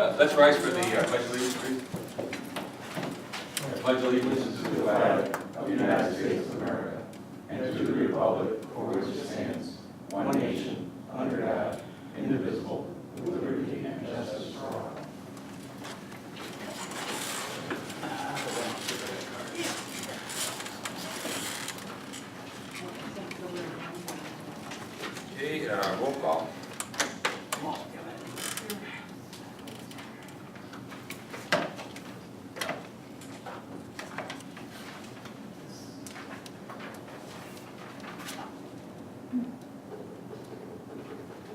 Let's rise for the pledge of allegiance, please. Pledge allegiance to the flag of the United States of America and to the republic for which it stands, one nation, under God, indivisible, with liberty and justice for all. Okay, roll call.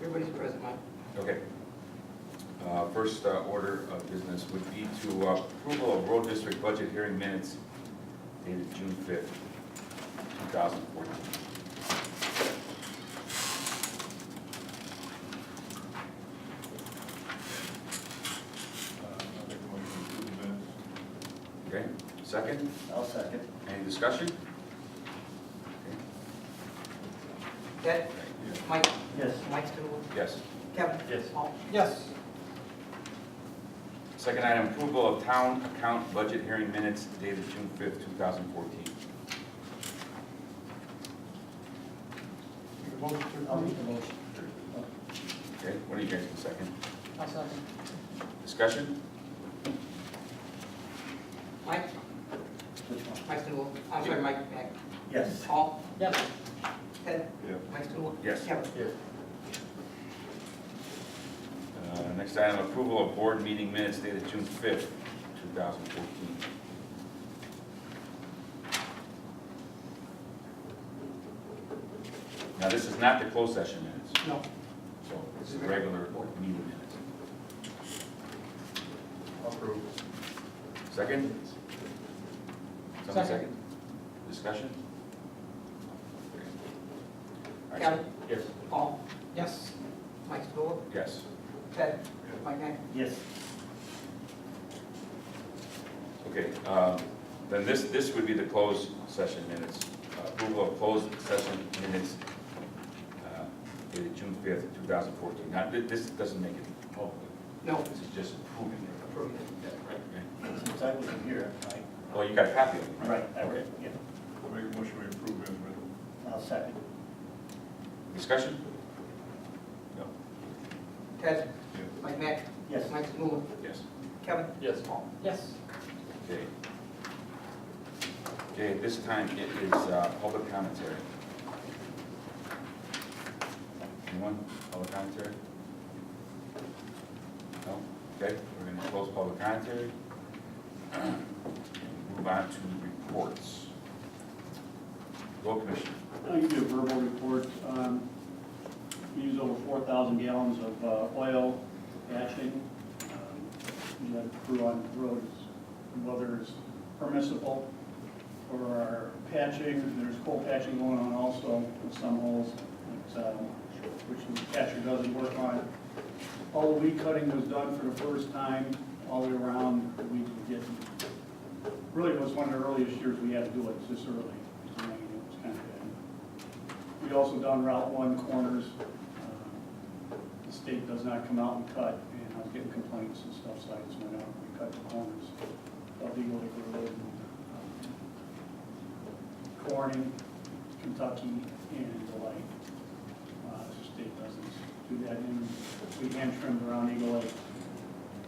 Everybody's present, Mike. Okay. First order of business would be to approval of road district budget hearing minutes dated June 5th, 2014. I'll make a motion to approve the minutes. Okay, second? I'll second. Any discussion? Ted? Yes. Mike? Yes. Mike's gonna vote. Yes. Kevin? Yes. Paul? Yes. Second item, approval of town account budget hearing minutes dated June 5th, 2014. I'll make the motion. Okay, what do you guys do second? I'll second. Discussion? Mike? Which one? Mike's gonna vote. I'm sorry, Mike, back. Yes. Paul? Yes. Ted? Yeah. Mike's gonna vote. Yes. Kevin? Yes. Next item, approval of board meeting minutes dated June 5th, 2014. Now, this is not the closed session minutes, No. so this is regular meeting minutes. Approve. Second? Someone Second. Discussion? All right, Kevin? Yes. Paul? Yes. Mike's gonna vote. Yes. Ted? Mike, back. Yes. Okay, then this would be the closed session minutes. Approval of closed session minutes dated June 5th, 2014. Now, this doesn't make it public. No. This is just approving it. Approved. Yeah, right, okay. Since I wasn't here, Well, you got a copy of it, right? right, Okay. yeah. I'll make a motion to approve as written. I'll second. Discussion? No. Ted? Yes. Mike, back. Yes. Mike's gonna vote. Yes. Kevin? Yes. Paul? Yes. Okay. Okay, at this time, it is public commentary. Anyone? Public commentary? No? Okay, we're going to close public commentary. Move on to reports. Road Commissioner. I'll give you a verbal report. We use over 4,000 gallons of oil for patching. We have crew on the roads, whether it's permissible for our patching. There's coal patching going on also with some holes, which the patcher doesn't work on. All the weed cutting was done for the first time, all the way around. The weeds were getting, really it was one of the earliest years we had to do it, it's this early. It was raining, it was kind of bad. We also done Route 1 corners. The state does not come out and cut, and I was getting complaints and stuff, so I just went out and we cut the corners of Eagle Lake Road, Corning, Kentucky, and the Light. The state doesn't do that, and we hand trimmed around Eagle Lake.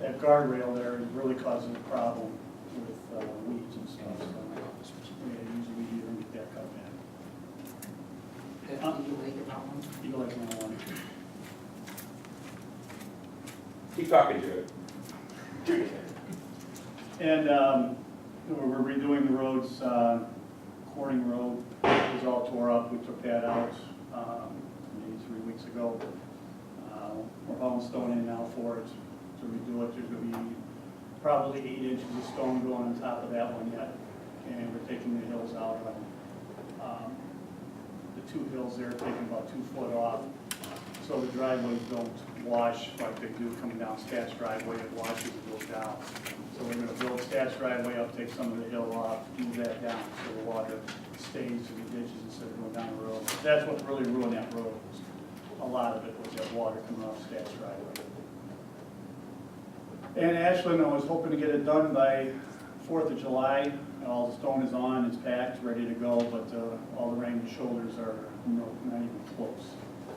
That guardrail there is really causing a problem with weeds and stuff, so yeah, usually we either get that cut back. Ted, you make it that one? Eagle Lake 101. Keep talking to it. And we're redoing the roads. Corning Road was all tore up. We took that out maybe 3 weeks ago. We're hauling stone in now for it to redo it. There's going to be probably 8 inches of stone going on top of that one yet. And we're taking the hills out. The 2 hills there, taking about 2 foot off. So the driveways don't wash like they do coming down Stats driveway. It washes and goes down. So we're going to build Stats driveway up, take some of the hill off, move that down so the water stays in the ditches instead of going down the road. That's what really ruined that road. A lot of it was that water coming off Stats driveway. And Ashland, I was hoping to get it done by 4th of July. All the stone is on, it's packed, ready to go, but all the rain shoulders are not even close.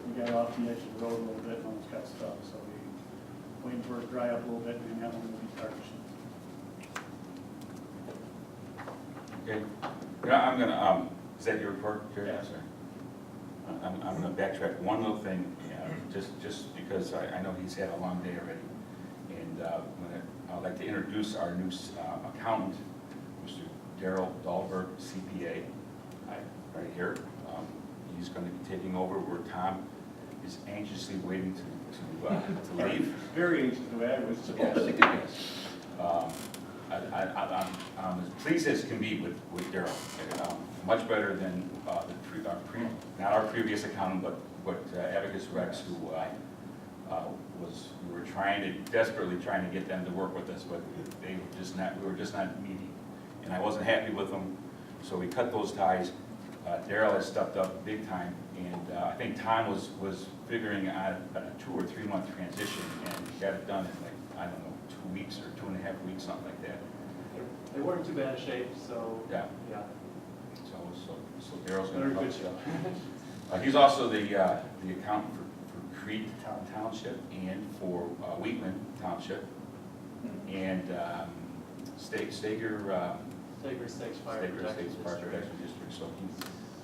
We got off the edge of the road a little bit and almost got stuck, so we waiting for it to dry up a little bit and then that one will be started. Okay. Yeah, I'm gonna, is that your report, Jerry? Yeah. I'm sorry. I'm gonna backtrack one little thing, just because I know he's had a long day already. And I'd like to introduce our new accountant, Mr. Daryl Dahlberg, CPA, right here. He's going to be taking over where Tom is anxiously waiting to leave. Very anxious to add was I'm as pleased as can be with Daryl. Much better than not our previous accountant, but Abacus Rex, who we were desperately trying to get them to work with us, but we were just not meeting. And I wasn't happy with them, so we cut those ties. Daryl has stepped up big time, and I think Tom was figuring out a 2 or 3 month transition, and he got it done in like, I don't know, 2 weeks or 2.5 weeks, something like that. They weren't too bad a shape, so. Yeah. Yeah. So Daryl's going Very to good help you. He's also the accountant for Crete Township and for Wheatland Township, and Staker Stakes Fire Staker Protection Estates Fire District. Protection District. So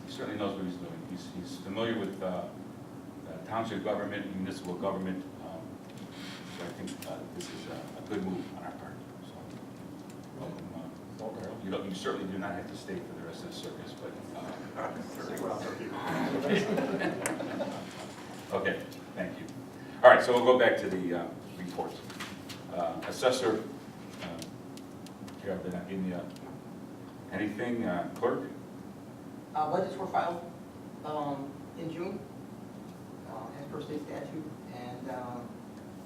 he certainly knows what he's doing. He's familiar with township government, municipal government. So I think this is a good move on our part. So welcome, Daryl. You certainly do not have to stay for the rest of the circus, but. Okay, thank you. All right, so we'll go back to the reports. Assessor, Carol, did not give me anything. Clerk? Budgets were filed in June, as per state statute, and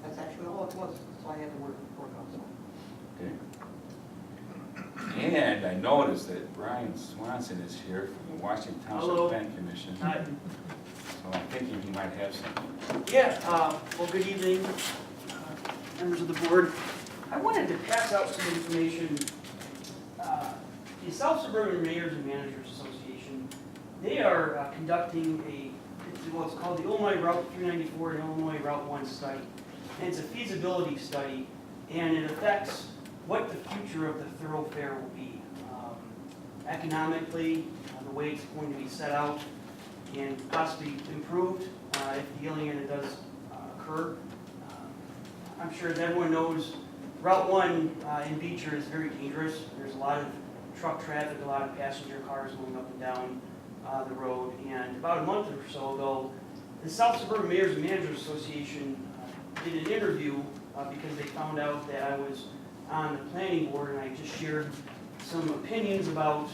that's actually all it was. That's all I had to work on, so. Okay. And I noticed that Brian Swanson is here from the Washington Hello. Township Plan Commission. Hi. So I'm thinking he might have something. Yeah, well, good evening, members of the board. I wanted to pass out some information. The South Suburban Mayors and Managers Association, they are conducting what's called the Illinois Route 394 and Illinois Route 1 study. And it's a feasibility study, and it affects what the future of the thoroughfare will be. Economically, the way it's going to be set out, and possibly improved if the healing in it does occur. I'm sure as everyone knows, Route 1 in Beecher is very dangerous. There's a lot of truck traffic, a lot of passenger cars going up and down the road. And about a month or so ago, the South Suburban Mayors and Managers Association did an interview because they found out that I was on the planning board, and I just shared some opinions about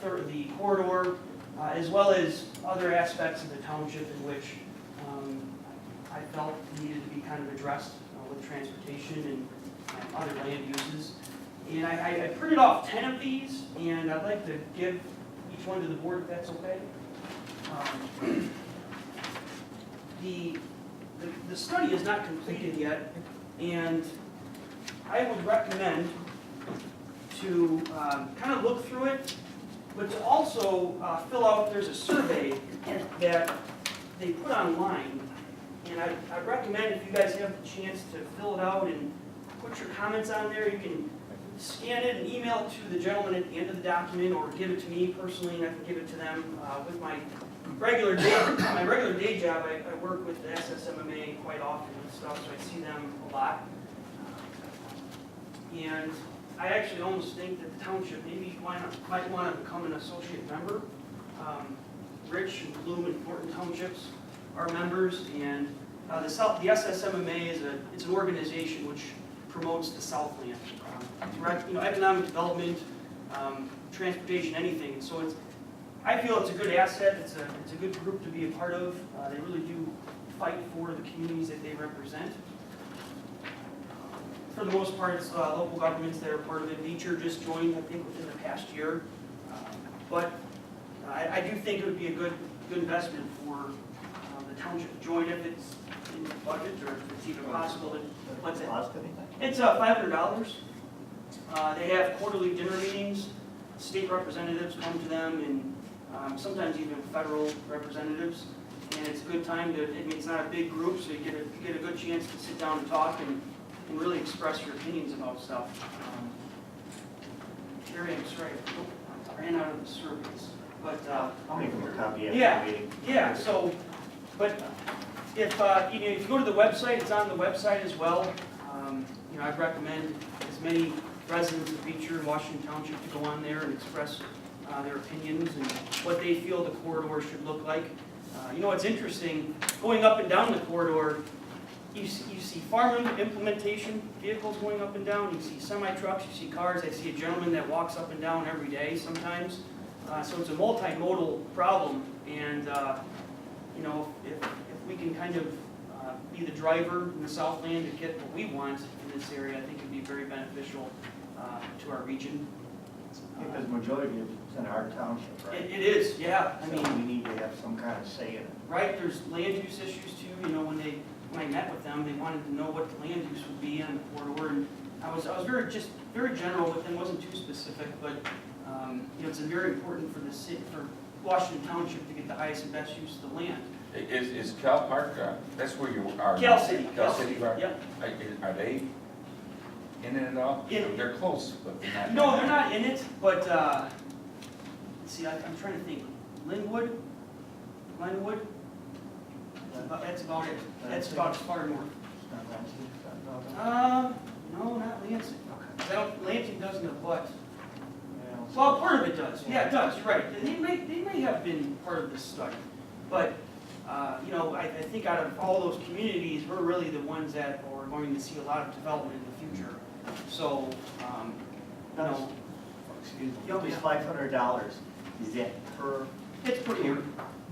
the corridor, as well as other aspects of the township in which I felt needed to be kind of addressed with transportation and other land uses. And I printed off 10 of these, and I'd like to give each one to the board if that's okay. The study is not completed yet, and I would recommend to kind of look through it, but to also fill out, there's a survey that they put online, and I recommend if you guys have the chance to fill it out and put your comments on there, you can scan it and email it to the gentleman at the end of the document, or give it to me personally, and I can give it to them with my regular day job. I work with the SSMMA quite often and stuff, so I see them a lot. And I actually almost think that the township maybe might want to become an associate member. Rich and Bloom and Thornton Townships are members, and the SSMMA it's an organization which promotes the Southland, economic development, transportation, anything. So I feel it's a good asset. It's a good group to be a part of. They really do fight for the communities that they represent. For the most part, it's local governments that are part of it. Beecher just joined, I think, within the past year. But I do think it would be a good investment for the township to join if it's in the budget, or if it's even possible. What's it? Cost anything? It's $500. They have quarterly dinner meetings, state representatives come to them, and sometimes even federal representatives. And it's a good time to, I mean, it's not a big group, so you get a good chance to sit down and talk and really express your opinions about stuff. Carrie, I'm sorry, I ran out of the surveys, but, I'll make them a copy after Yeah. the meeting. yeah, so, but if, you know, if you go to the website, it's on the website as well. You know, I'd recommend as many residents of Beecher and Washington Township to go on there and express their opinions and what they feel the corridor should look like. You know, it's interesting, going up and down the corridor, you see farm implementation vehicles going up and down, you see semi-trucks, you see cars, I see a gentleman that walks up and down every day sometimes. So it's a multimodal problem, and you know, if we can kind of be the driver in the Southland to get what we want in this area, I think it'd be very beneficial to our region. Because majority of it's in our township, right? It is, yeah, I So mean, we need to have some kind of say in it. right, there's land use issues too, you know, when I met with them, they wanted to know what the land use would be on the corridor, and I was very general with them, wasn't too specific, but, you know, it's very important for the city, for Washington Township to get the highest and best use of the land. Is Cal Park, that's where you are? Cal City. Cal City, right? Yep. Are they in it at all? In- They're close, but they're not. No, they're not in it, but, let's see, I'm trying to think, Linwood? That's about it, that's about as far north. It's not Lansing, it's not No, not Lansing. Okay. Lansing doesn't abut. Yeah, Well, part of it does, yeah, it does, you're right. They may have been part of this study, but, you know, I think out of all those communities, we're really the ones that are going to see a lot of development in the future. So, you know, Excuse me, Yeah, this yeah. $500, is that per, it's pretty,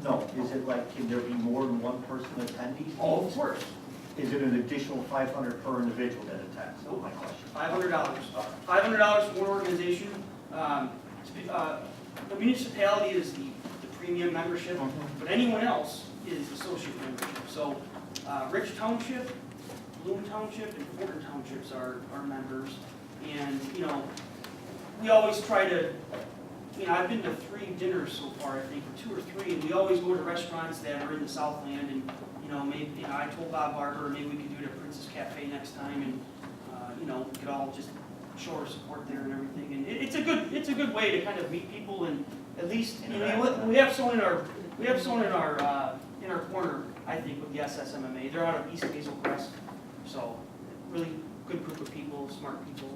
no, is it like, can there be more than one person attending? oh, of course, Is it an additional 500 per individual that attends? Nope. My question. $500. $500 for one organization. The municipality is the premium membership, but anyone else is associate membership. So, Rich Township, Bloom Township, and Fulton Townships are members. And, you know, we always try to, you know, I've been to 3 dinners so far, I think, or 2 or 3, and we always go to restaurants that are in the Southland, and, you know, maybe, you know, I told Bob Barber, maybe we could do it at Princess Cafe next time, and, you know, we could all just show our support there and everything. And it's a good way to kind of meet people, and at least, you know, we have someone in our corner, I think, with the SSMMA. They're out of East Hazel Crest, so really good group of people, smart people.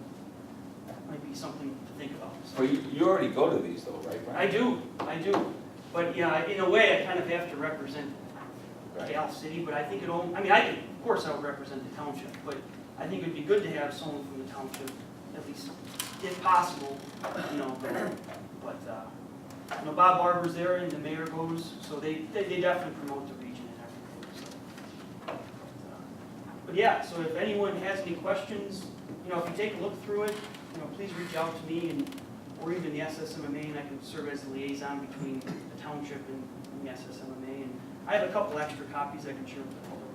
Might be something to think about. So. Well, you already go to these though, right, Brian? I do. But yeah, in a way, I kind of have to represent Right. Cal City, but I think it all, I mean, of course I would represent the township, but I think it'd be good to have someone from the township, at least, if possible, you know, but, you know, Bob Barber's there and the mayor goes, so they definitely promote the region and everything, so. But yeah, so if anyone has any questions, you know, if you take a look through it, you know, please reach out to me or even the SSMMA, and I can serve as the liaison between the township and the SSMMA. And I have a couple extra copies I can share with the public.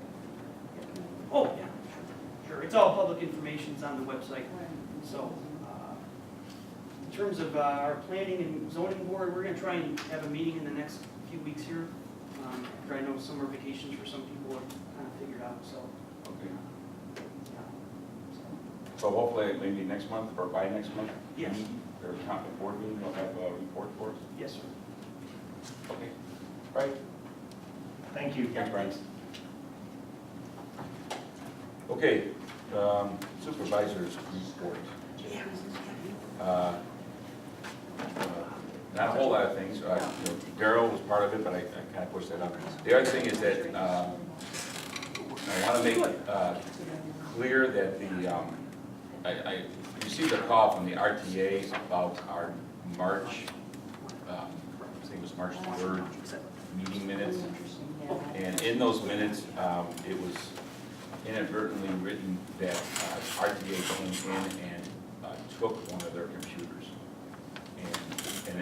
Oh, yeah, sure. It's all public information, it's on the website. So, in terms of our planning and zoning board, we're gonna try and have a meeting in the next few weeks here. After I know summer vacations for some people are kind of figured out, so. Okay. Yeah. So hopefully, maybe next month or by next month? Yes. Or town board meeting, we'll have a report for us? Yes, sir. Okay. Right. Thank you. Thanks, Brian. Okay, supervisors report. Not a whole lot of things. You know, Daryl was part of it, but I kind of pushed that up. The other thing is that I want to make clear that I received a call from the RTA about our March, I think it was March 3rd meeting minutes. And in those minutes, it was inadvertently written that RTA came in and took one of their computers. And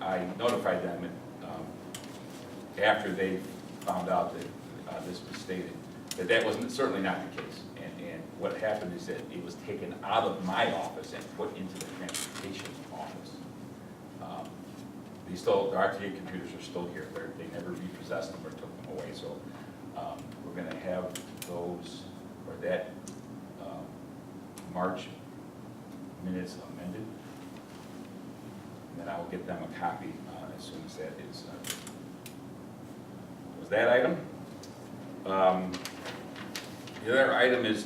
I notified them after they found out that this was stated, that was certainly not the case. And what happened is that it was taken out of my office and put into the transportation office. The RTA computers are still here. They never repossessed them or took them away, so we're gonna have those, or that March minutes amended. And then I will get them a copy as soon as that is. Was that item? The other item is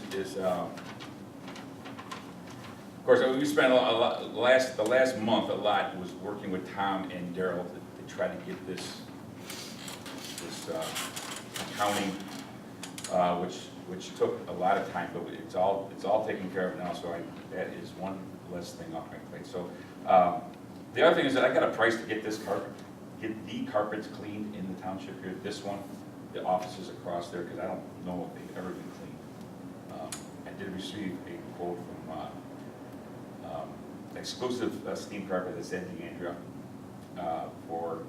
of course, we spent a lot, the last month, a lot was working with Tom and Daryl to try to get this accounting, which took a lot of time, but it's all taken care of now, so that is one less thing off my plate. So, the other thing is that I got a price to get the carpets cleaned in the township here, this one, the offices across there, because I don't know if they've ever been cleaned. I did receive a quote from exclusive steam carpet that said DeAndrea for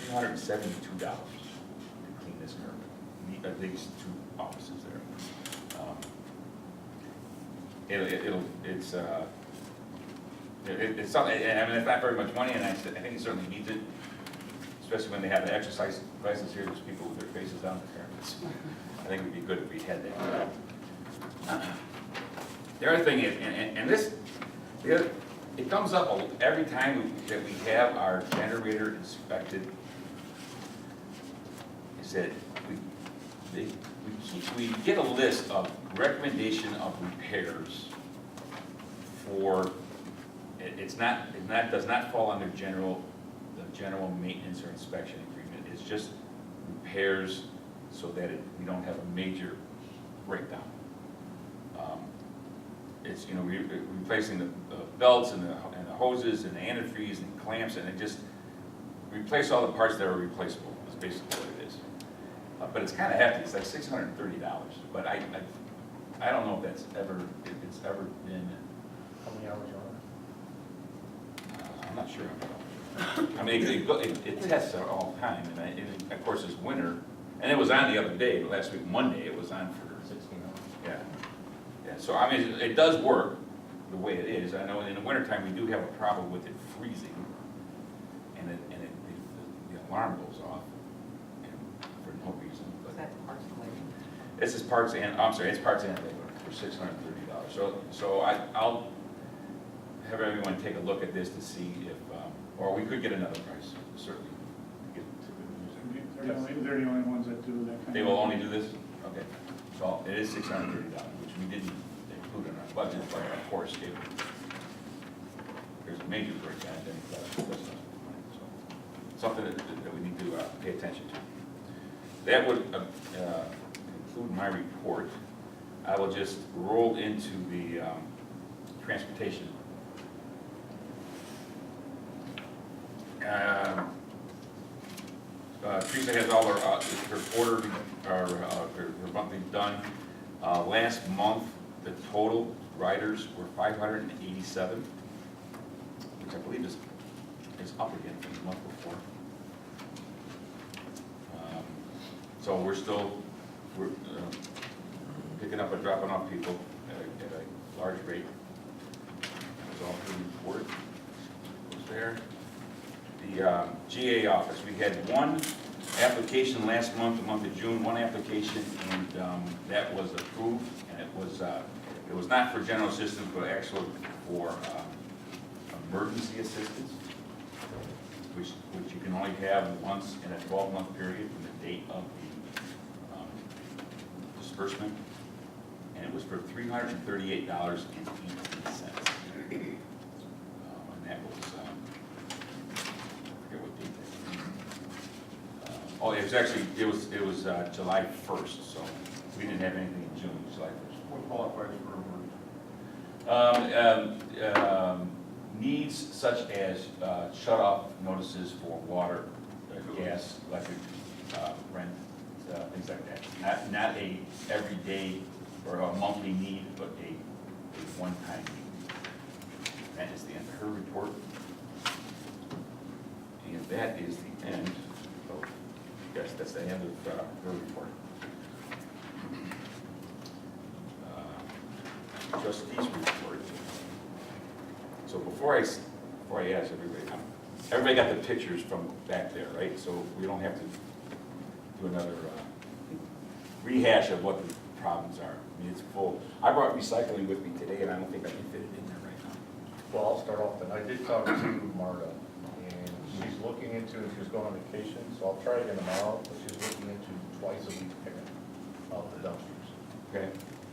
$372 to clean this carpet, these two offices there. It's something, I mean, it's not very much money, and I think it certainly needs it, especially when they have the exercise classes here, there's people with their faces on the carpets. I think it'd be good if we had that. The other thing is, it comes up every time that we have our generator inspected, is that we get a list of recommendation of repairs for, it does not fall under the general maintenance or inspection agreement. It's just repairs so that we don't have a major breakdown. It's, replacing the belts and the hoses and the antifreeze and clamps, and it just replace all the parts that are replaceable. That's basically what it is. But it's kind of hefty. It's like $630. But I don't know if it's ever been. How many hours are I'm not sure. I mean, it tests all the time, and of course it's winter, and it was on the other day, last week Monday. It was on for 16 hours? yeah. So I mean, it does work the way it is. I know in the wintertime we do have a problem with it freezing, and the alarm goes off, and for no reason. Was that parts and labor? This is parts and, I'm sorry, it's parts and labor for $630. So I'll have everyone take a look at this to see if, or we could get another price, certainly. They're the only ones that do that kind of. They will only do this? Okay. So it is $630, which we didn't include in our budget, but of course, if there's a major breakdown, then that's not money. So something that we need to pay attention to. That would conclude my report. I will just roll into the transportation. Teresa has all her quarter, her monthly done. Last month, the total riders were 587, which I believe is up again from the month before. So we're picking up and dropping off people at a large rate. That was all through the report. Was there. The GA office, we had one application last month, the month of June, one application, and that was approved, and it was not for general assistance, but actually for emergency assistance, which you can only have once in a 12-month period from the date of the disbursement, and it was for $338.18. And that was, it was July 1st, so we didn't have anything in June, July 1st. What qualifies for emergency? Needs such as shut-off notices for water, gas, electric, rent, things like that. Not a everyday or a monthly need, but a one-time need. That is the end of her report. And that is the end of, yes, that's the end of her report. trustees report. So before I ask everybody, everybody got the pictures from back there, right? So we don't have to do another rehash of what the problems are. I mean, it's full. I brought recycling with me today, and I don't think I can fit it in there right now. Well, I'll start off then. I did talk to Marta, and she's looking into, she's going on vacation, so I'll try again tomorrow, but she's looking into twice a week pickup of the dumpsters. Okay?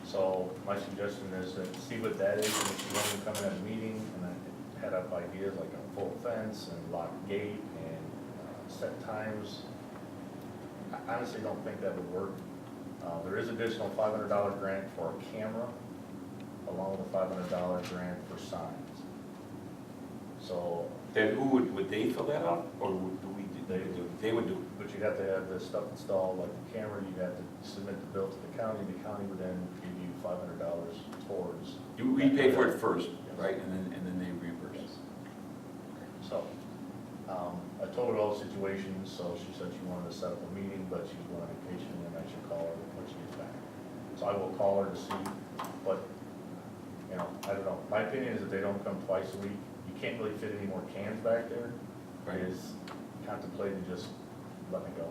So my suggestion is that see what that is, and if you want to come in at a meeting, and then head up ideas like a full fence and locked gate and set times. I honestly don't think that would work. There is additional $500 grant for a camera, along with a $500 grant for signs. So, Then who would they fill that out, or would we, they would do it? but you'd have to have this stuff installed, like the camera, you'd have to submit the bill to the county would then give you $500 towards. We pay for it first, right, and then they reimburse us. So, I told her all the situations, so she said she wanted to set up a meeting, but she's going on vacation, and I should call her when she gets back. So I will call her to see, but, you know, I don't know. My opinion is that they don't come twice a week. You can't really fit any more cans back there. Right. Is contemplating just letting it go.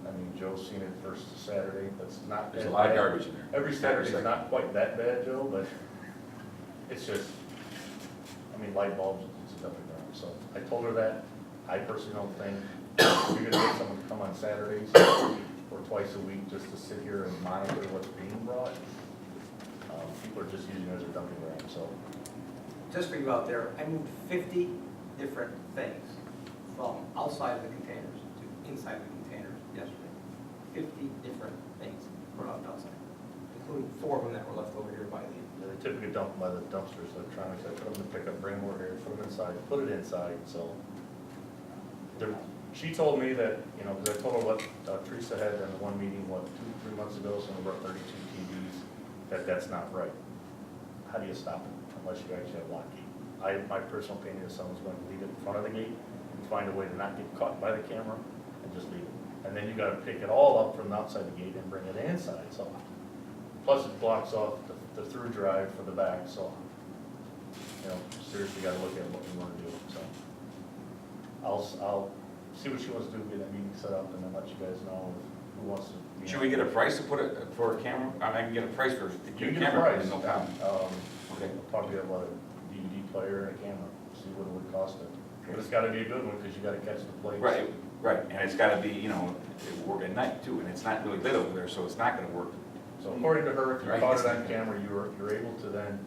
I mean, Joe's seen it first Saturday, that's not. There's a as lot of bad. garbage in there. Every Saturday's not quite that bad, Joe, but it's just, I mean, light bulbs, it's a dumping ground. So I told her that. I personally don't think you're gonna get someone to come on Saturdays or twice a week just to sit here and monitor what's being brought. People are just using it as a dumping ground, so. Just for you out there, I moved 50 different things from outside of the containers to inside the containers yesterday. 50 different things brought out outside, including 4 of them that were left over here by the. They typically dump by the dumpsters, electronics, I put them in the pickup, bring more here, put them inside, put it inside, so. She told me that, you know, because I told her what Teresa had in one meeting, 2-3 months ago, some of our 32 TVs, that's not right. How do you stop it unless you actually have lock gate? My personal opinion is someone's going to leave it in front of the gate and find a way to not get caught by the camera and just leave it. And then you gotta pick it all up from outside the gate and bring it inside, so. Plus it blocks off the through drive for the back, so. You know, seriously gotta look at what we wanna do, so. I'll see what she wants to do, get that meeting set up, and then let you guys know who wants to. Should we get a price to put it for a camera? I mean, I can get a price for You the can get a camera, price. no problem. Okay. Probably about a DVD player and a camera, see what it would cost it. But it's gotta be a good one, because you gotta catch the plates. Right, right, and it's gotta be, you know, it work at night too, and it's not really lit over there, so it's not gonna work. So according to her, if you Right. caught it on camera, you're able to then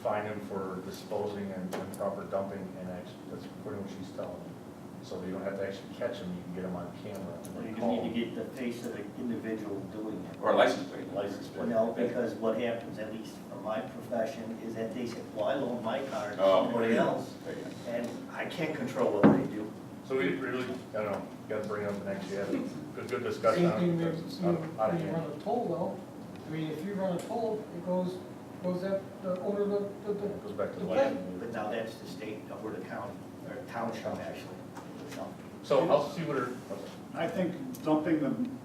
fine him for disposing and improper dumping, and actually, that's according to what she's telling me. So you don't have to actually catch him, you can get him on camera. and Well, then you call need to him. get the face of the individual doing it. Or a license plate. License plate. No, because what happens, at least from my profession, is that they say, well, I loan my car to Oh. somebody else, and I can't control what they do. So we really, I don't know, gotta bring it up next year, good discussion Same on thing it, when because it's out of you hand. run a toll though. I mean, if you run a toll, it goes at the owner of the. It goes back to the the license. But now that's the state, or the county, or township, actually. So, So I'll see what her, I think dumping them,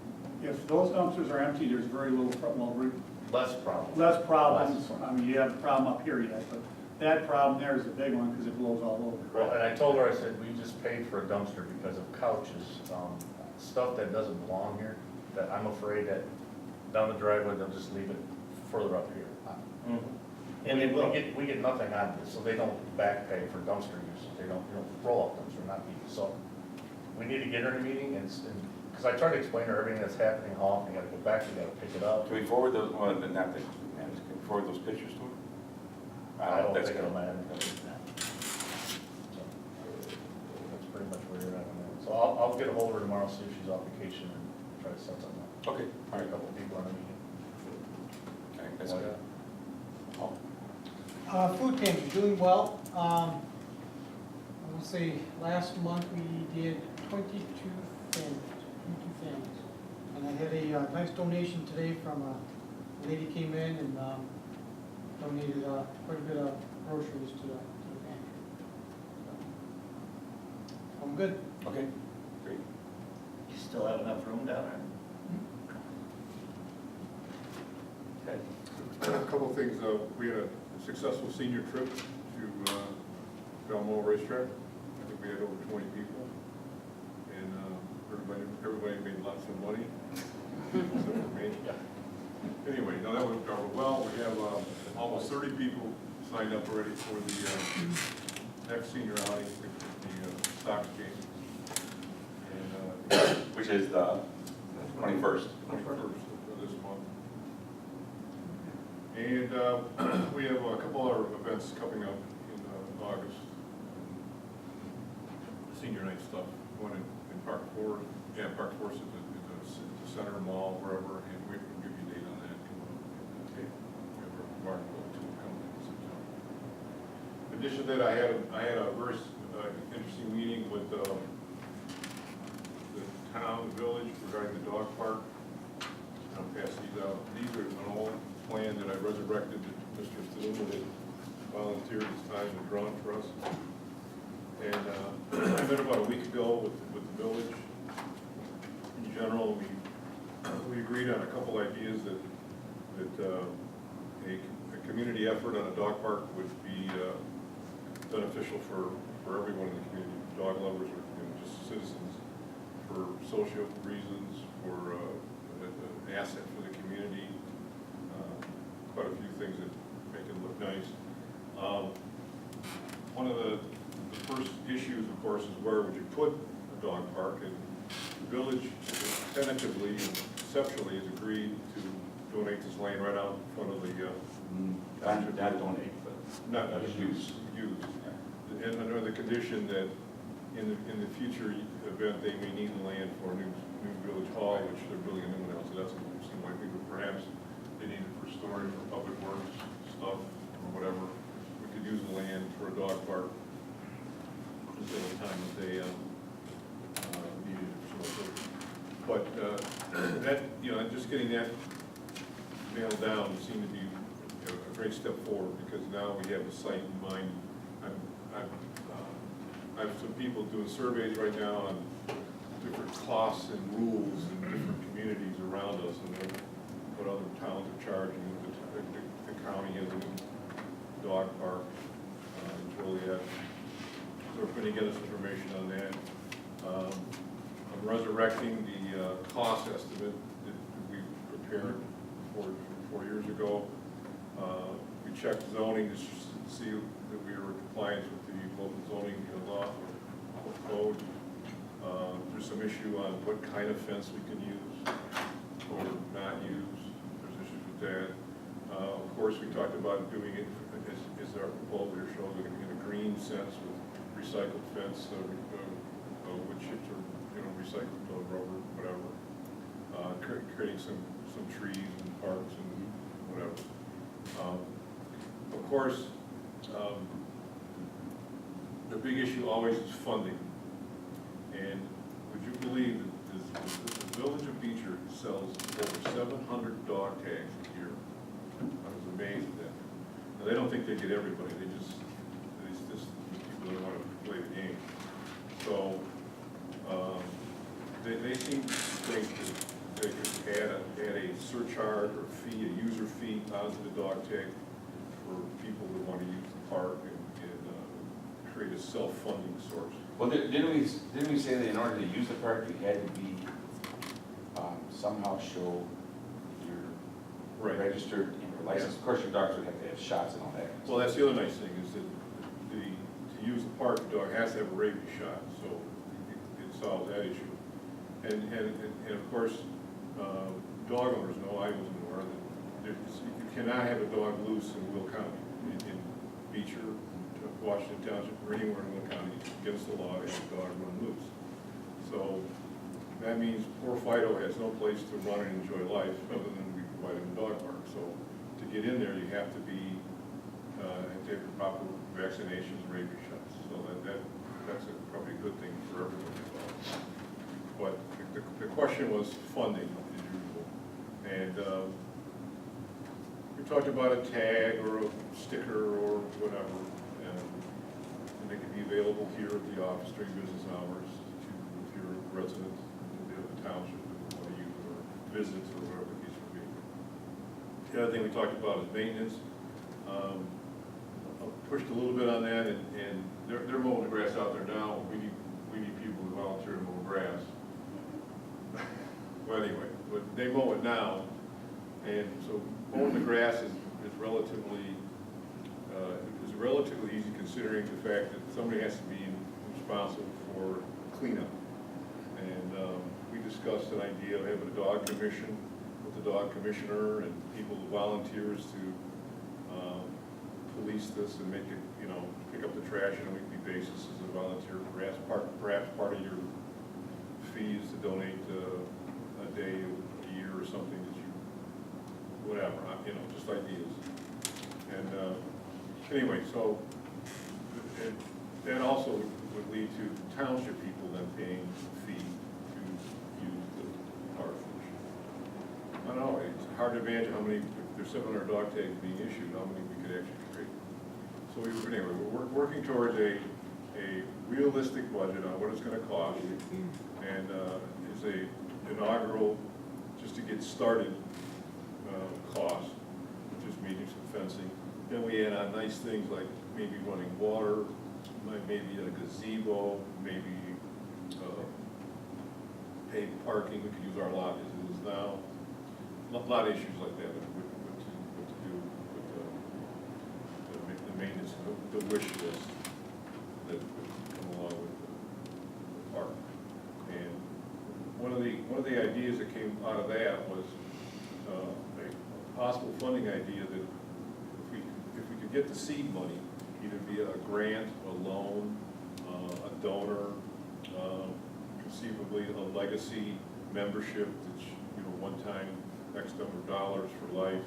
if those dumpsters are empty, there's very little, less problem. less problems. I mean, you have a problem up here yet, but that problem there is a big one because it blows all over. Well, and I told her, I said, we just paid for a dumpster because of couches, stuff that doesn't belong here, that I'm afraid that down the driveway, they'll just leave it further up here. And they will. We get nothing out of this, so they don't back pay for dumpster use, they don't, roll-up dumpster, not these, so. We need to get her in a meeting and, because I tried to explain to her everything that's happening, how often you gotta go back, you gotta pick it up. Can we forward those, well, not the, man, can we forward those pictures to her? I don't That's think good. it'll matter. So, that's pretty much where you're at on that. So I'll get a hold of her tomorrow, see if she's off vacation, and try to set something up. Okay, all Probably right, a couple of people on the meeting. all right, that's good. Oh, Food pantry, doing well. I will say, last month we did 22 families. And I had a nice donation today from a lady came in and donated quite a bit of groceries to the pantry. So, I'm good. Okay, great. You still have enough room down there? Okay. couple of things. We had a successful senior trip to Belmore Racetrack. I think we had over 20 people. And everybody made lots of money, except for me. Anyway, no, that went well. We have almost 30 people signed up already for the next senior outing, the Sox game. And Which is the 21st. 21st of this month. And we have a couple other events coming up in August. Senior night stuff, one in Park Forest. Yeah, Park Forest is the center mall, wherever, and we can give you a date on that. Okay. We have a Mark too coming in September. In addition to that, I had a very interesting meeting with the town, the village, regarding the dog park. I'll pass these out. These are an old plan that I resurrected that Mr. Stallone had volunteered his time and drawn for us. And I met about a week ago with the village. In general, we agreed on a couple ideas that a community effort on a dog park would be beneficial for everyone in the community, dog lovers or just citizens, for social reasons, for an asset for the community, quite a few things that make it look nice. One of the first issues, of course, is where would you put a dog park? And the village tentatively and conceptually has agreed to donate this land right out in front of the Not donate, but not use. use. And under the condition that in the future event, they may need the land for a new village hall, which they're building a new one now, so that's interesting. I think that perhaps they need it for storage, for public works stuff, or whatever. We could use the land for a dog park until the time that they needed it. But that, just getting that nailed down seemed to be a great step forward, because now we have the site in mind. I have some people doing surveys right now on different costs and rules in different communities around us, and what other towns are charging. The county has a new dog park in Joliet, so we're going to get us information on that. I'm resurrecting the cost estimate that we prepared 4 years ago. We checked zoning to see that we were in compliance with the local zoning law or code. There's some issue on what kind of fence we can use or not use. There's issues with that. Of course, we talked about doing it, as our proposal here shows, in a green sense with recycled fence, wood chips or recycled rubber, whatever. Creating some trees and parks and whatever. Of course, the big issue always is funding. And would you believe that the village of Beecher sells over 700 dog tags a year? I was amazed at that. Now, they don't think they get everybody. It's just people that want to play the game. So they seem to think that they could add a surcharge or fee, a user fee onto the dog tag for people that want to use the park and create a self-funding source. Well, didn't we say that in order to use the park, you had to be somehow show you're registered and you're licensed? Of course, your dogs would have to have shots and all that. Well, that's the other nice thing, is that to use the park, the dog has to have a rabies shot, so it solves that issue. And of course, dog owners know, I wasn't aware, that you cannot have a dog loose in Will County. In Beecher, Washington Township, or anywhere in Will County, it's against the law to have a dog run loose. So that means poor Fido has no place to run and enjoy life other than we provide him a dog park. So to get in there, you have to be take the proper vaccinations, rabies shots. So that's probably a good thing for everyone involved. But the question was funding, as usual. And we talked about a tag or a sticker or whatever, and they can be available here at the office during business hours if you're a resident of the township and want to use it, or visits, or whatever the case may be. The other thing we talked about is maintenance. I pushed a little bit on that, and they're mowing the grass out there now. We need people to volunteer to mow grass. Well, anyway, but they mow it now, and so mowing the grass is relatively easy considering the fact that somebody has to be responsible for cleanup. And we discussed an idea of having a dog commission with the dog commissioner and people, volunteers to police this and make it, pick up the trash on a weekly basis as a volunteer. Perhaps part of your fee is to donate a day, a year or something that you, whatever, just ideas. And anyway, so that also would lead to township people then paying a fee to use the park. I don't know, it's hard to imagine how many, if there's 700 dog tags being issued, how many we could actually create. So anyway, we're working towards a realistic budget on what it's gonna cost, and it's a inaugural, just to get started, cost, just maybe some fencing. Then we add on nice things like maybe running water, maybe a gazebo, maybe paid parking. We could use our lot as it is now. A lot of issues like that, what to do with the maintenance, the wish list that would come along with the park. And one of the ideas that came out of that was a possible funding idea that if we could get the seed money, either via a grant, a loan, a donor, conceivably a legacy membership that's, one time X number of dollars for life,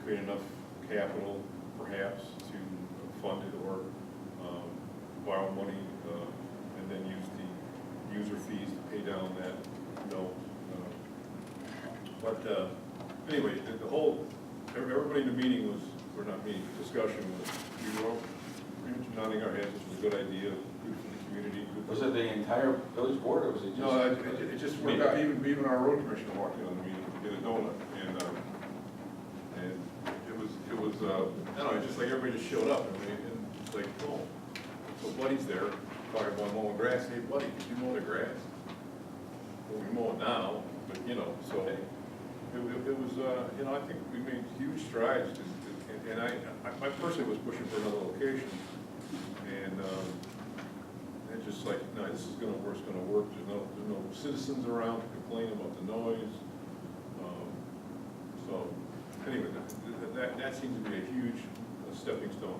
create enough capital perhaps to fund it, or borrow money and then use the user fees to pay down that note. But anyway, the whole, everybody in the meeting was, or not meeting, discussion was, we were all pretty much nodding our heads. This was a good idea, good for the community. Good Was it the entire village board, or was it just? No, it just worked out. Even our road commissioner walked in on the meeting to get a donut, and it was I don't know, just like everybody just showed up, and it's like, oh, so Buddy's there talking about mowing grass. Hey, Buddy, did you mow the grass? Well, we mow it now, but so it was I think we made huge strides, and I personally was pushing for another location, and. Just like, no, this is gonna work, it's gonna work. There's no citizens around to complain about the noise. So anyway, that seems to be a huge stepping stone.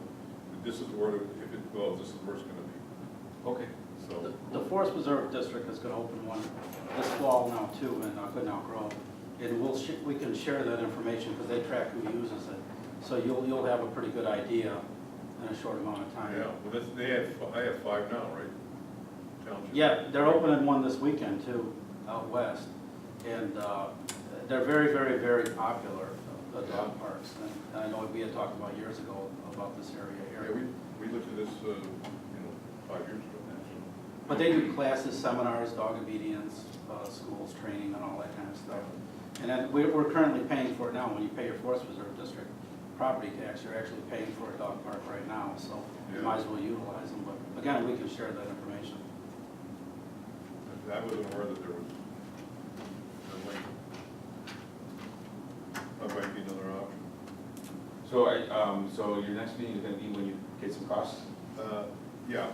This is where, if it goes, this is where it's gonna be. Okay. So The Forest Preserve District is gonna open one this fall now too, in Goodnow Grove. And we can share that information because they track who uses it. So you'll have a pretty good idea in a short amount of time. yeah, well, I have 5 now, right? Township. Yeah, they're opening one this weekend too, out west. And they're very, very, very popular, the dog parks. And I know we had talked about years ago about this area Yeah, here. we looked at this, 5 years ago. But they do classes, seminars, dog obedience, schools, training, and all that kind of stuff. And then we're currently paying for it now. When you pay your Forest Preserve District property tax, you're actually paying for a dog park right now, so you might as well utilize them. But again, we can share that information. I wasn't aware that there was, that might be another option. So so your next meeting is gonna be when you get some costs? Yeah,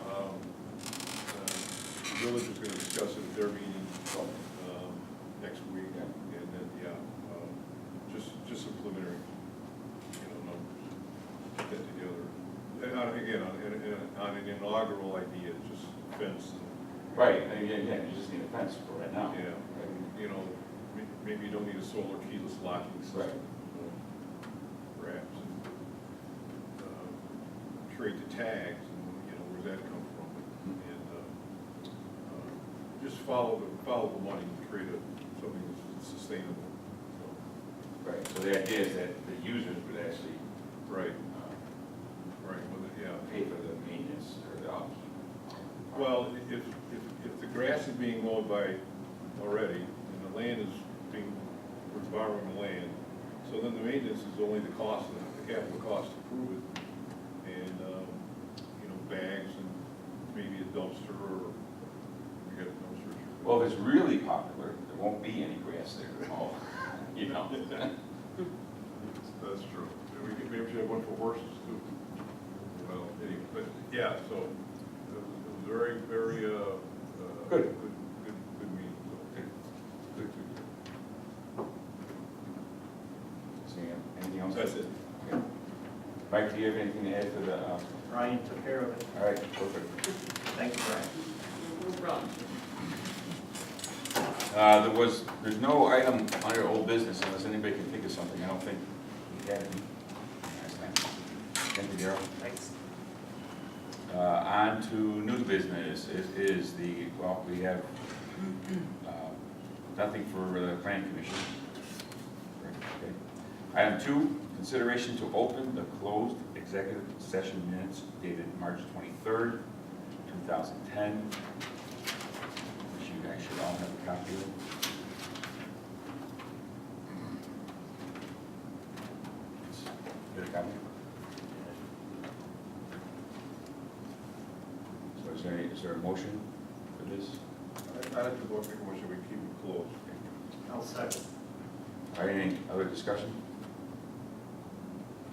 the village is gonna discuss it at their meeting, next week, and then, just some preliminary, numbers, get that together. And again, on an inaugural idea, just fence, Right, and again, you just need a fence for right now. yeah, maybe you don't need a solar keyless locking system. Right. Perhaps, create the tags, and, where's that come from? And just follow the money to create something that's sustainable. Right, so the idea is that the users would actually Right, pay for the maintenance or the upkeep. Well, if the grass is being mowed by already, and the land is we're borrowing the land, So then the maintenance is only the cost, the capital cost to prove it. And, you know, bags and maybe a dumpster or, we got a dumpster. Well, if it's really popular, there won't be any grass there at all, you know? That's true. Maybe we should have one for horses too. Well, anyway, but yeah, so it was very, very, Good. Good meeting. So. Good. See, anything else? That's it. Okay. Mike, do you have anything to add to the, Ryan took care of it. all right, perfect. Thank you, Brian. No problem. There's no item under old business unless anybody can think of something. I don't think we had any last time. Thank you, Darrell. Thanks. On to new business is the, well, we have nothing for the planning commission. Okay. Item 2, consideration to open the closed executive session minutes dated March 23rd, 2010. Which you guys should all have a copy of. Get a copy? So is there a motion for this? I'd like to go make a motion, we keep it closed. I'll second. All right, any other discussion?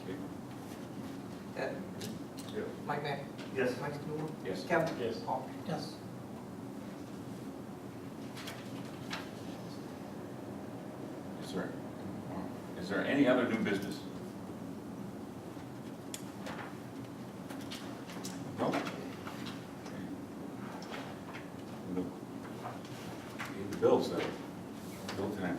Okay. Ed? Yeah. Mike Mack? Yes. Mike Stewart? Yes. Kevin? Yes. Paul? Yes. Is there any other new business? No? Okay. The bills, though. Bill tonight.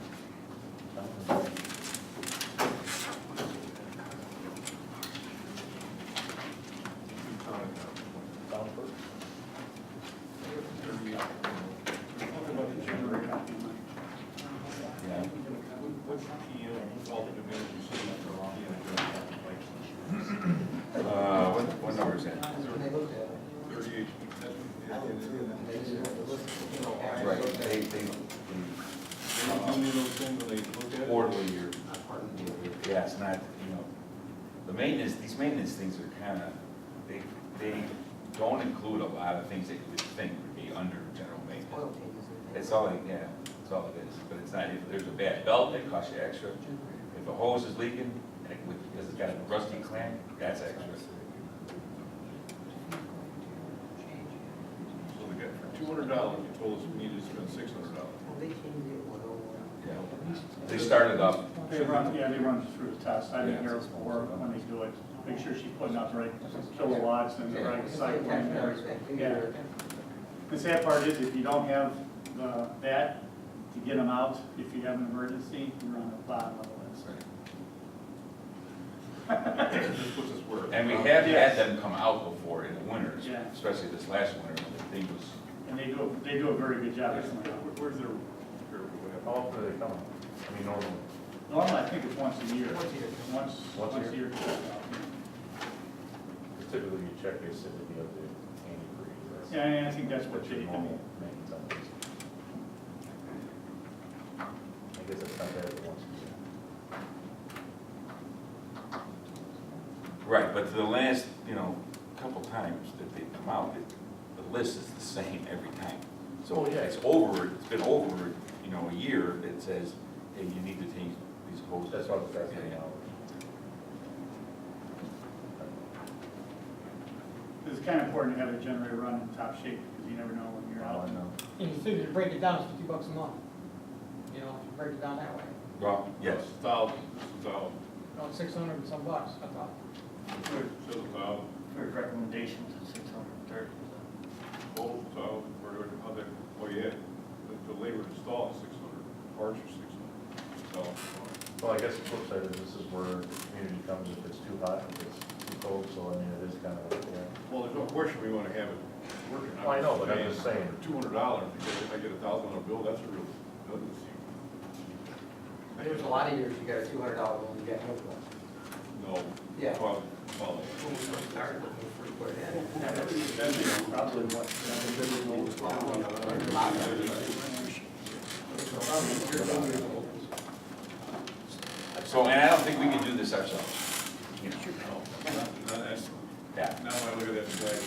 Yeah. What's the alternate manager saying for What number is that? When they looked at it, 38? they just wanted to list, you know, Right, average. they How many of those things when they look at it? quarterly or, Not part of the deal. yeah, it's not, you know, the maintenance, these maintenance things are kind of, they don't include a lot of things that you would think would be under general maintenance. Oil changes and things. It's all, yeah, it's all it is, but it's not, if there's a bad belt, it costs you extra. If a hose is leaking, and because it's got a rusty clamp, that's extra. So we got for $200, you told us we needed to spend $600. Well, they changed it, well, Yeah. They started up, They run through the test. I've been Yeah. here before when they do it. Make sure she's putting out the right kilowatts and the right cycle. Yeah. The sad part is if you don't have that to get them out, if you have an emergency, you're on the bottom of the list. This puts us where. and we have had them come out before in the winters, Yeah. especially this last winter when the thing was, And they do a very good job. Where's their, How often do they come? I mean, normally. Normally, I think it's once a year. Once a year. Once a year. Typically, you check, they said to be able to antifreeze. Yeah, and I think that's what they do. Normal maintenance on these. I guess it's not bad for once a year. right, but the last, couple times that they come out, the list is the same every time. So Oh, yeah. it's been over, a year that says, hey, you need to change these hoses. That's what I was asking Yeah. now. It's kind of important to have a generator run in top shape because you never know when you're out. I know. And you figure to break it down, it's $50 a month. You know, if you break it down that way. Well, yes, $1,000, this is $1,000. Oh, 600 and some bucks, I thought. Says $1,000, Third recommendations is 630. whole $1,000, yeah, the labor to install is $600, parts are $600. Well, I guess the flip side is this is where the community comes if it's too hot, if it's too cold, so I mean, it is kind of, yeah. Well, there's no question we want to have it working. Well, I know, but I'm just saying. For $200, if I get a $1,000 bill, that's a real, doesn't seem. There's a lot of years you got a $200 bill and you get no bill. No. Yeah. Well, When we first started, when we first put it in. That's probably what. I've So, and I don't think we can do this ourselves, you know. Yeah. Now I look at that flag.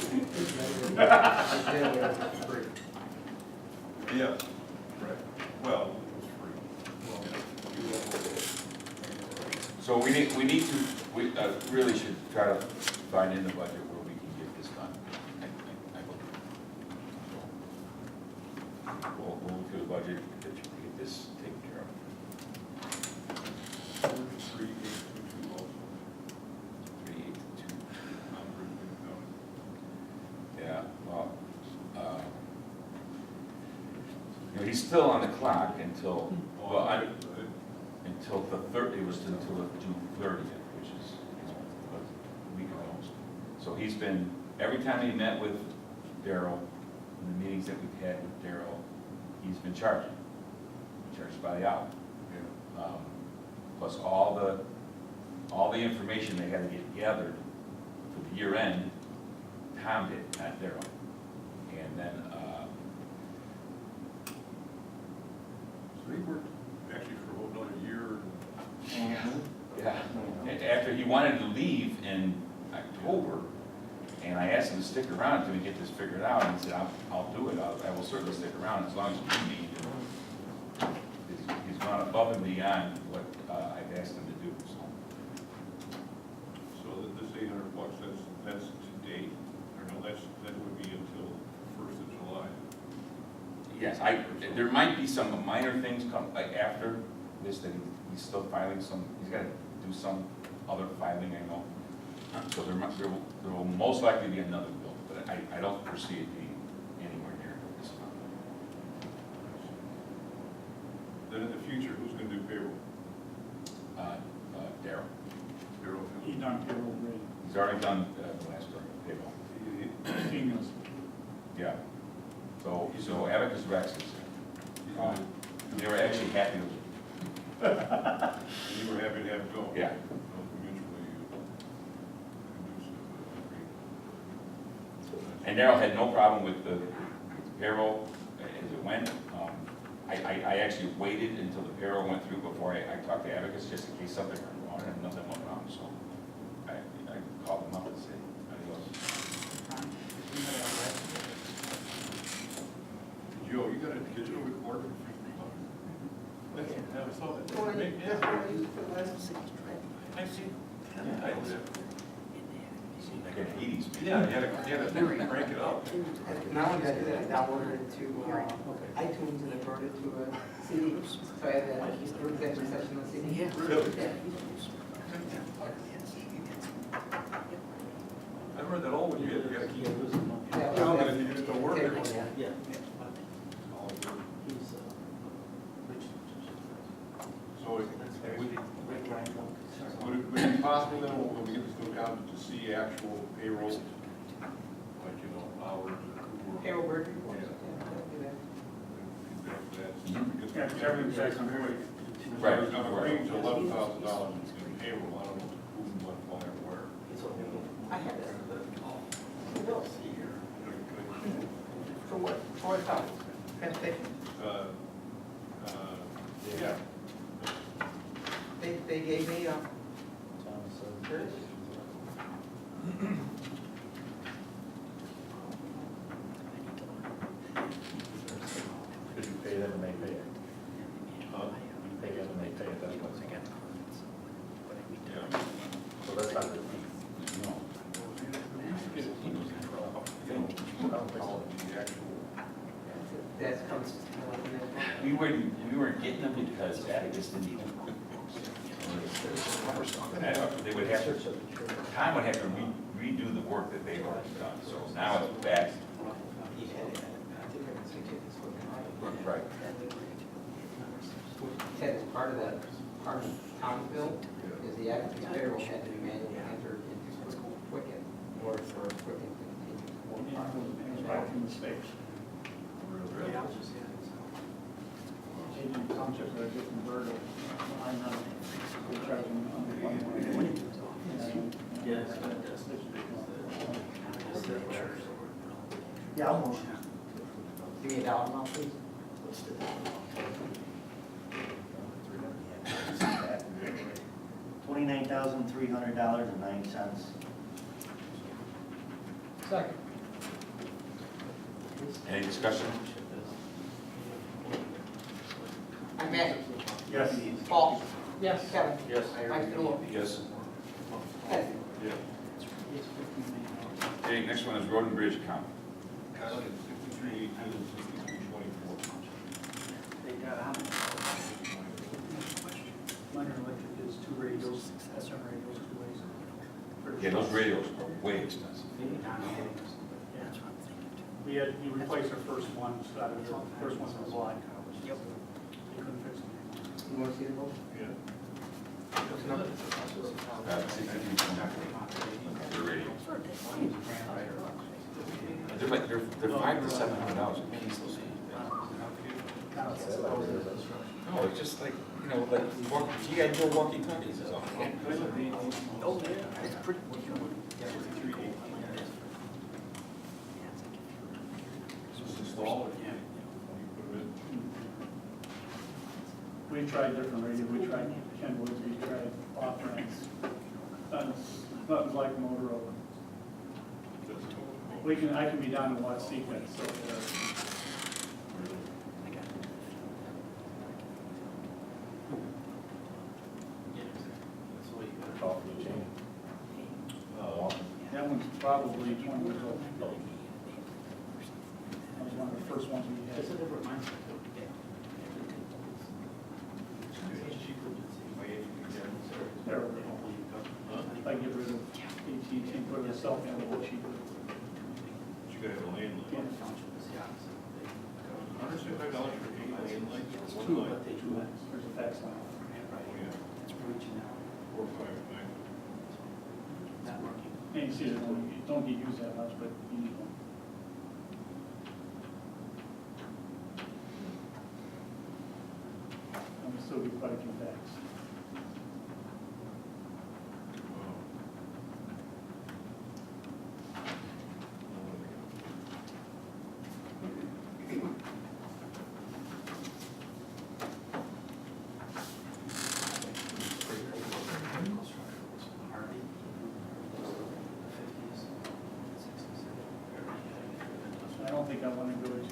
Yes, right. Well, it was free. So we need to, we really should try to find in the budget where we can get this done. I believe. We'll move to the budget to get this taken care of. 3822 also. 3822. Not Brisbane County. Yeah, well, you know, he's still on the clock until, well, until the it was until the June 30th, which is, you know, a week ago. So he's been, every time he met with Daryl, in the meetings that we've had with Daryl, he's been charging. He charges by the hour. Plus all the information they had to get gathered for the year end, Tom did, not Daryl. And then, So he worked actually for about another year. yeah, after he wanted to leave in October, and I asked him to stick around until we get this figured out, and he said, I'll do it, I will certainly stick around as long as you need. He's gone above and beyond what I've asked him to do, so. So this $800, that's to date, or no, that would be until 1st of July. Yes, there might be some minor things come, like after this, that he's still filing some, he's gotta do some other filing, I know. So there will most likely be another bill, but I don't foresee it being anywhere near this amount. Then in the future, who's gonna do payroll? Daryl, Daryl? He's done payroll already. he's already done the last payroll. Seamless. Yeah. So Abacus Rex is, they were actually happy to, You were happy to have it go? yeah. Mutually conducive. And Daryl had no problem with the payroll as it went. I actually waited until the payroll went through before I talked to Abacus, just in case something went wrong, and nothing went wrong, so I called them up and said, adios. Joe, you got a digital recorder? I saw that. I see. Like an 80s. Yeah, you had to crank it up. Not only did I do that, I downloaded it to iTunes and converted it to a CD. So I had that executive session on CD. Really? I remember that old one, you had to keep counting and you used to work it. So would it be possible then, when we get this new down, to see actual payroll, like, you know, hours? Payroll bird report. Yeah. Mhm. Yeah, because everything's based on employee. Right. I'm agreeing to $11,000 in payroll, I don't know who, what, why, or where. I have that. For what? For what topic? Transportation. Yeah. They gave me, there it is. Because you pay them and they pay it. Huh? You pay them and they pay it, that's what's again. Yeah. So that's not the fee. No. The actual. That comes. We weren't getting them because Abacus didn't even. They would have to, Tom would have to redo the work that they've already done, so now it's back. Right. Ted, part of that, part of Tom's bill is the active payroll had to be manually entered into Quicken, in order for Quicken to continue to work properly. Back from the States. Agent Township, they're getting converted. I'm not, they're charging under $1. Yes. Yeah, I'll motion. Give me a dollar amount, please. $29,300.09. Second. Any discussion? I'm Matt. Yes. Paul. Yes. Kevin. Yes. Mike Stilow. Yes. Ed. Yeah. Okay, next one is road and bridge account. 6318 and 6324. Minor electric is 2 radios, SM radios, 2 ways. Yeah, those radios are way expensive. We replaced our first one, started, the first one was blind. Yep. They couldn't fix it. You want to see the vote? Yeah. What's the number? 63, the radio. They're like, they're $500 to $700 a piece. No, it's just like, you know, like, you got your walkie-talkies is all. Oh, yeah, it's pretty. Just install it. You put it in. We tried different radios, we tried Kenwoods, we tried off-ramps. Nothing's like Motorola. I can be down to one sequence, so. Call for the change. That one's probably 20 years old. That was one of the first ones we had. Terrible. If I get rid of AT&T, put a cell phone, it'll be cheaper. You gotta have a lane light. $175 for 8 lane lights It's or 2, one light? but they 2 lines. There's a fax line. Oh, yeah. 4 or 5, right? And you see, they don't get used that much, but you need one. And we still get quite a few fax. Wow. I don't think I want to go to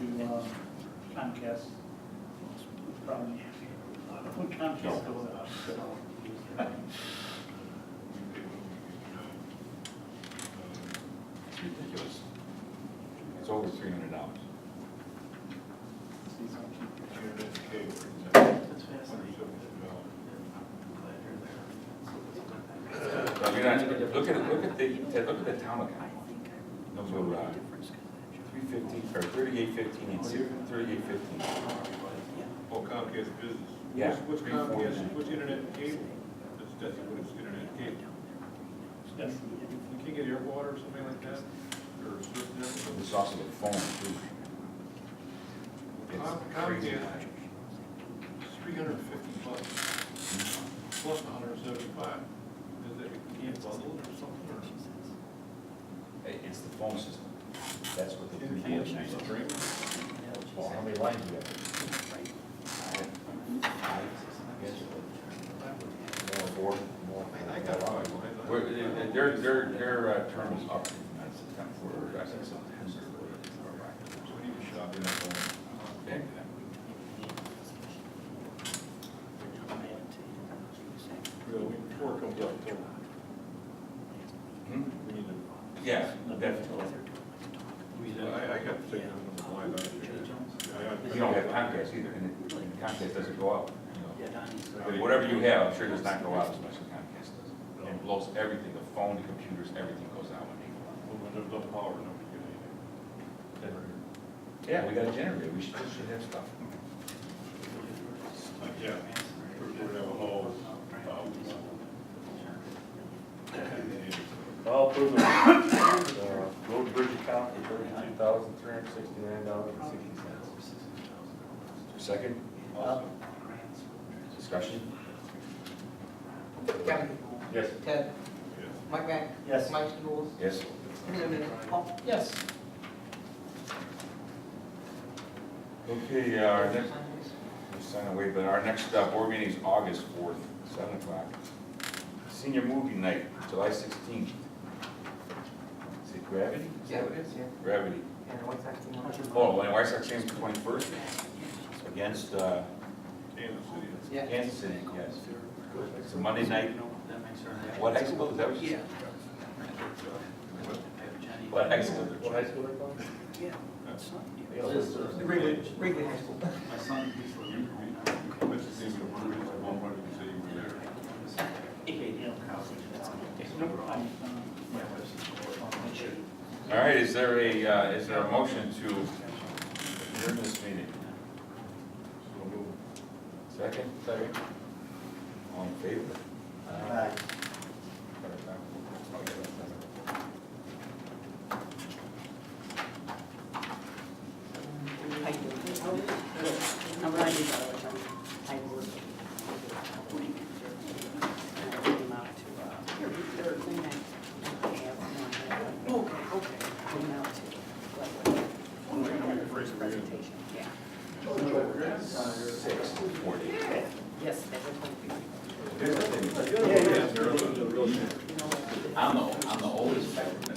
Comcast. Probably. When Comcast goes out. It's ridiculous. It's over $300. See some cheap. Internet cable, for example, $175. I mean, look at the town account. Those were 315 or 3815 and 3815. Oh, Comcast Business. Yeah. What's Comcast, what's internet and cable? That's what it's internet and cable. Yes. You can't get air water or something like that? Or something? It's also the phone too. It's crazy. Comcast, $350 plus 175. Is that, you can't bundle it or something, or? It's the phone system. That's what the You three can't boys use. stream it? Well, how many lines do you have? Four. I got five lines. Their term is up in September, I think September. So we need to shop in that phone. Back to Really, before it comes up, till them. Hmm? we need to, Yeah, definitely. I got to take another line out of here. You don't have Comcast either, and Comcast doesn't go out. You know. Whatever you have, I'm sure does not go out as much as Comcast does. And it blows everything, the phone, the computers, everything goes out when they go out. Well, when there's no power, nobody can get anything. Yeah, we got a generator, we should have stuff. Yeah, we're gonna have a whole, I'll approve the road bridge account for $32,369.60. Second, discussion? Kevin. Yes. Ted. yeah. Mike Mack. Yes. Mike Stilow. Yes. Paul. Yes. Okay, our next, we sign away, but our next board meeting is August 4th, 7 o'clock. senior movie night, July 16th. Is it Gravity? Is that what it is? Yeah. Gravity. And White Sox team. Oh, and White Sox game's 21st against Kansas City. Yeah. Kansas City, yes. It's a Monday night. What high school is that? What you said? What high school? What high school they going? Wrigley High School. My son, he's living That's the same company, I won't want to say you were there. All right, is there a motion to adjourn this meeting? So move. Second? Second. All in favor? Yes, I'm the oldest.